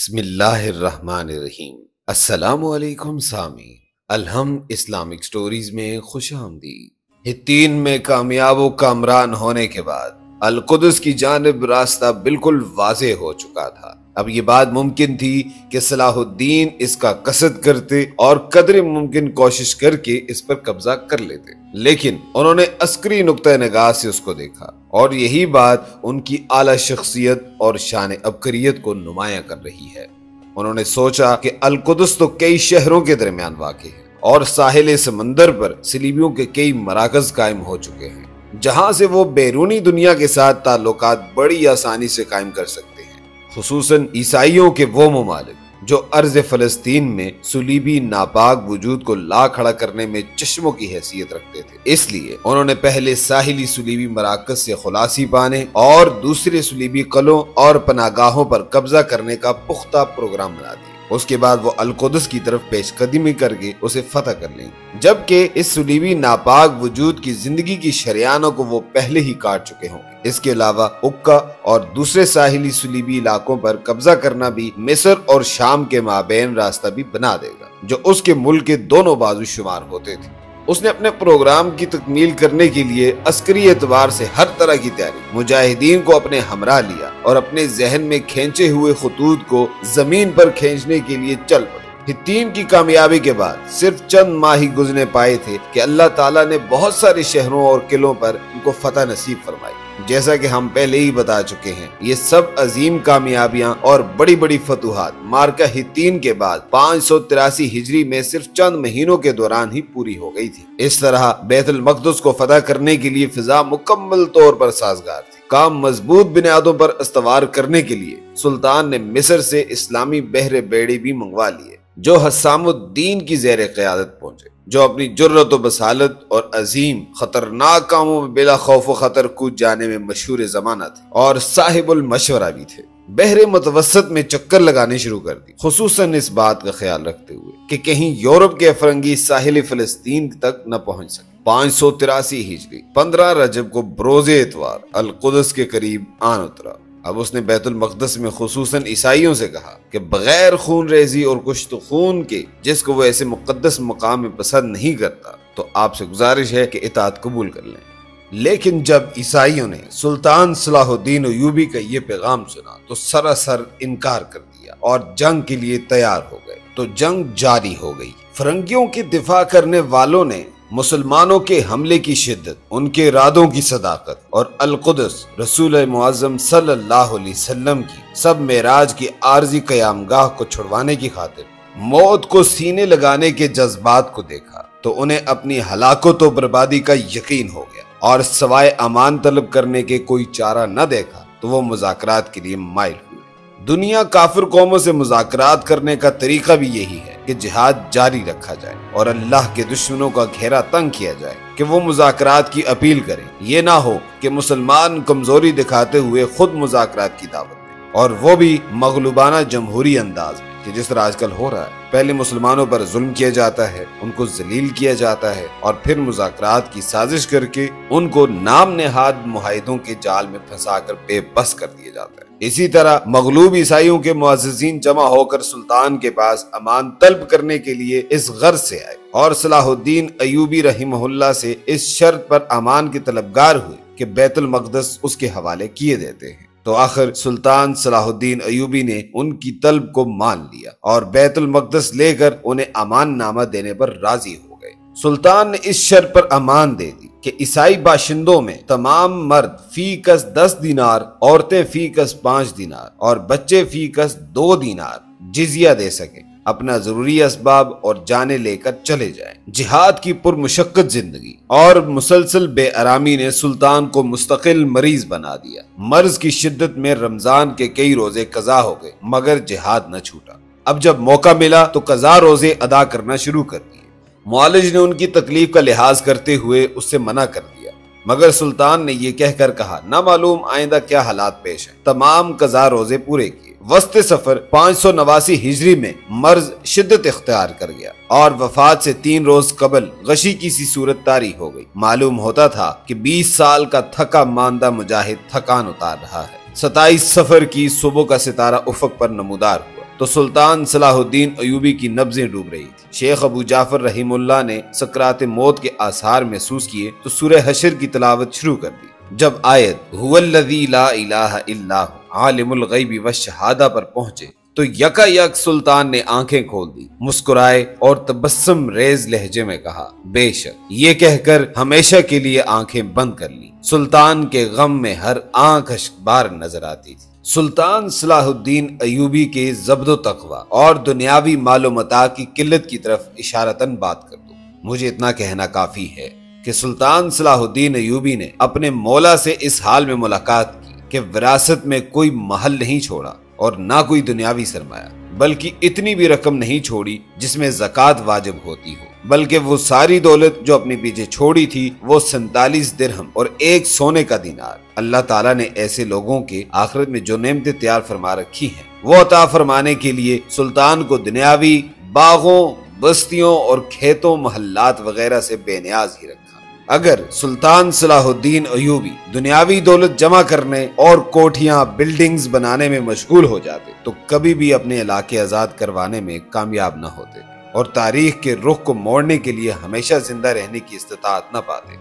بسم اللہ الرحمن الرحیم۔ السلام علیکم سامعین، الہم اسلامک سٹوریز میں خوش آمدید۔ ہتین میں کامیاب و کامران ہونے کے بعد القدس کی جانب راستہ بالکل واضح ہو چکا تھا۔ اب یہ بات ممکن تھی کہ صلاح الدین اس کا قصد کرتے اور قدر ممکن کوشش کر کے اس پر قبضہ کر لیتے، لیکن انہوں نے عسکری نقطہ نگاہ سے اس کو دیکھا اور یہی بات ان کی اعلیٰ شخصیت اور شان عبقریت کو نمایاں کر رہی ہے۔ انہوں نے سوچا کہ القدس تو کئی شہروں کے درمیان واقع ہے اور ساحل سمندر پر صلیبیوں کے کئی مراکز قائم ہو چکے ہیں، جہاں سے وہ بیرونی دنیا کے ساتھ تعلقات بڑی آسانی سے قائم کر سکتے ہیں، خصوصاً عیسائیوں کے وہ ممالک جو ارض فلسطین میں صلیبی ناپاک وجود کو لا کھڑا کرنے میں چشموں کی حیثیت رکھتے تھے۔ اس لیے انہوں نے پہلے ساحلی صلیبی مراکز سے خلاصی پانے اور دوسرے صلیبی قلعوں اور پناہگاہوں پر قبضہ کرنے کا پختہ پروگرام بنا دیا۔ اس کے بعد وہ القدس کی طرف پیش قدمی کر کے اسے فتح کر لیں، جبکہ اس صلیبی ناپاک وجود کی زندگی کی شریانوں کو وہ پہلے ہی کاٹ چکے ہوں۔ اس کے علاوہ عکا اور دوسرے ساحلی صلیبی علاقوں پر قبضہ کرنا بھی مصر اور شام کے مابین راستہ بھی بنا دے گا، جو اس کے ملک کے دونوں بازو شمار ہوتے تھے۔ اس نے اپنے پروگرام کی تکمیل کرنے کے لیے عسکری اعتبار سے ہر طرح کی تیاری، مجاہدین کو اپنے ہمراہ لیا اور اپنے ذہن میں کھینچے ہوئے خطوط کو زمین پر کھینچنے کے لیے چل پڑے۔ ہتین کی کامیابی کے بعد صرف چند ماہ ہی گزرنے پائے تھے کہ اللہ تعالیٰ نے بہت سارے شہروں اور قلعوں پر ان کو فتح نصیب فرمائی۔ جیسا کہ ہم پہلے ہی بتا چکے ہیں، یہ سب عظیم کامیابیاں اور بڑی بڑی فتوحات مارکہ ہتین کے بعد 583 ہجری میں صرف چند مہینوں کے دوران ہی پوری ہو گئی تھی۔ اس طرح بیت المقدس کو فتح کرنے کے لیے فضا مکمل طور پر سازگار تھی۔ کام مضبوط بنیادوں پر استوار کرنے کے لیے سلطان نے مصر سے اسلامی بحر بیڑی بھی منگوا لیے، جو حسام الدین کی زیر قیادت پہنچے، جو اپنی جرت و بصالت اور عظیم خطرناک کاموں میں بلا خوف و خطر کود جانے میں مشہور زمانہ تھے اور صاحب المشورہ بھی تھے۔ بحر متوسط میں چکر لگانے شروع کر دی، خصوصاً اس بات کا خیال رکھتے ہوئے کہ کہیں یورپ کے فرنگی ساحل فلسطین تک نہ پہنچ سکے۔ 583 ہجری 15 رجب کو بروز اتوار القدس کے قریب آن اترا۔ اب اس نے بیت المقدس میں خصوصاً عیسائیوں سے کہا کہ بغیر خون ریزی اور کشت خون کے جس کو وہ ایسے مقدس مقام میں پسند نہیں کرتا، تو آپ سے گزارش ہے کہ اطاعت قبول کر لیں۔ لیکن جب عیسائیوں نے سلطان صلاح الدین ایوبی کا یہ پیغام سنا تو سراسر انکار کر دیا اور جنگ کے لیے تیار ہو گئے۔ تو جنگ جاری ہو گئی۔ فرنگیوں کی دفاع کرنے والوں نے مسلمانوں کے حملے کی شدت، ان کے ارادوں کی صداقت اور القدس رسول معظم صلی اللہ علیہ وسلم کی سب معراج کی عارضی قیام گاہ کو چھڑوانے کی خاطر موت کو سینے لگانے کے جذبات کو دیکھا تو انہیں اپنی ہلاکت و بربادی کا یقین ہو گیا، اور سوائے امان طلب کرنے کے کوئی چارہ نہ دیکھا تو وہ مذاکرات کے لیے مائل ہوئے۔ دنیا کافر قوموں سے مذاکرات کرنے کا طریقہ بھی یہی ہے کہ جہاد جاری رکھا جائے اور اللہ کے دشمنوں کا گھیرا تنگ کیا جائے کہ وہ مذاکرات کی اپیل کریں۔ یہ نہ ہو کہ مسلمان کمزوری دکھاتے ہوئے خود مذاکرات کی دعوت دیں، اور وہ بھی مغلوبانہ جمہوری انداز میں، کہ جس طرح آج کل ہو رہا ہے۔ پہلے مسلمانوں پر ظلم کیا جاتا ہے، ان کو ذلیل کیا جاتا ہے، اور پھر مذاکرات کی سازش کر کے ان کو نام نہاد معاہدوں کے جال میں پھنسا کر بے بس کر دیا جاتا ہے۔ اسی طرح مغلوب عیسائیوں کے معززین جمع ہو کر سلطان کے پاس امان طلب کرنے کے لیے اس غرض سے آئے اور صلاح الدین ایوبی رحمہ اللہ سے اس شرط پر امان کے طلبگار ہوئے کہ بیت المقدس اس کے حوالے کیے دیتے ہیں۔ تو آخر سلطان صلاح الدین ایوبی نے ان کی طلب کو مان لیا اور بیت المقدس لے کر انہیں امان نامہ دینے پر راضی ہو گئے۔ سلطان نے اس شرط پر امان دے دی کہ عیسائی باشندوں میں تمام مرد فی کس 10 دینار، عورتیں فی کس 5 دینار اور بچے فی کس 2 دینار جزیہ دے سکیں، اپنا ضروری اسباب اور جانیں لے کر چلے جائیں۔ جہاد کی پرمشقت زندگی اور مسلسل بے آرامی نے سلطان کو مستقل مریض بنا دیا۔ مرض کی شدت میں رمضان کے کئی روزے قضا ہو گئے، مگر جہاد نہ چھوٹا۔ اب جب موقع ملا تو قضا روزے ادا کرنا شروع کر دیے۔ معالج نے ان کی تکلیف کا لحاظ کرتے ہوئے اس سے منع کر دیا، مگر سلطان نے یہ کہہ کر کہا نہ معلوم آئندہ کیا حالات پیش ہیں۔ تمام قضا روزے پورے کیے۔ وسط سفر 589 ہجری میں مرض شدت اختیار کر گیا اور وفات سے 3 روز قبل غشی کی سی صورت طاری ہو گئی۔ معلوم ہوتا تھا کہ 20 سال کا تھکا ماندہ مجاہد تھکان اتار رہا ہے۔ 27 سفر کی صبح کا ستارہ افق پر نمودار ہوا تو سلطان صلاح الدین ایوبی کی نبضیں ڈوب رہی تھی۔ شیخ ابو جعفر رحیم اللہ نے سکرات موت کے آثار محسوس کیے تو سورہ حشر کی تلاوت شروع کر دی۔ جب آیت هو الذی لا الہ الا هو عالم الغیب والشہادہ پر پہنچے تو یکا یک سلطان نے آنکھیں کھول دی، مسکرائے اور تبسم ریز لہجے میں کہا بے شک، یہ کہہ کر ہمیشہ کے لیے آنکھیں بند کر لی۔ سلطان کے غم میں ہر آنکھ اشکبار نظر آتی تھی۔ سلطان صلاح الدین ایوبی کے زبد و تقوی اور دنیاوی مال و متاع کی قلت کی طرف اشارتاً بات کر دو۔ مجھے اتنا کہنا کافی ہے کہ سلطان صلاح الدین ایوبی نے اپنے مولا سے اس حال میں ملاقات کی کہ وراثت میں کوئی محل نہیں چھوڑا اور نہ کوئی دنیاوی سرمایہ، بلکہ اتنی بھی رقم نہیں چھوڑی جس میں زکوٰۃ واجب ہوتی ہو، بلکہ وہ ساری دولت جو اپنے پیچھے چھوڑی تھی وہ 47 درہم اور 1 سونے کا دینار۔ اللہ تعالیٰ نے ایسے لوگوں کے آخرت میں جو نعمتیں تیار فرما رکھی ہیں وہ عطا فرمانے کے لیے سلطان کو دنیاوی باغوں، بستیوں اور کھیتوں، محلات وغیرہ سے بے نیاز ہی رکھا۔ اگر سلطان صلاح الدین ایوبی دنیاوی دولت جمع کرنے اور کوٹھیاں، بلڈنگز بنانے میں مشغول ہو جاتے تو کبھی بھی اپنے علاقے آزاد کروانے میں کامیاب نہ ہوتے اور تاریخ کے رخ کو موڑنے کے لیے ہمیشہ زندہ رہنے کی استطاعت نہ پاتے۔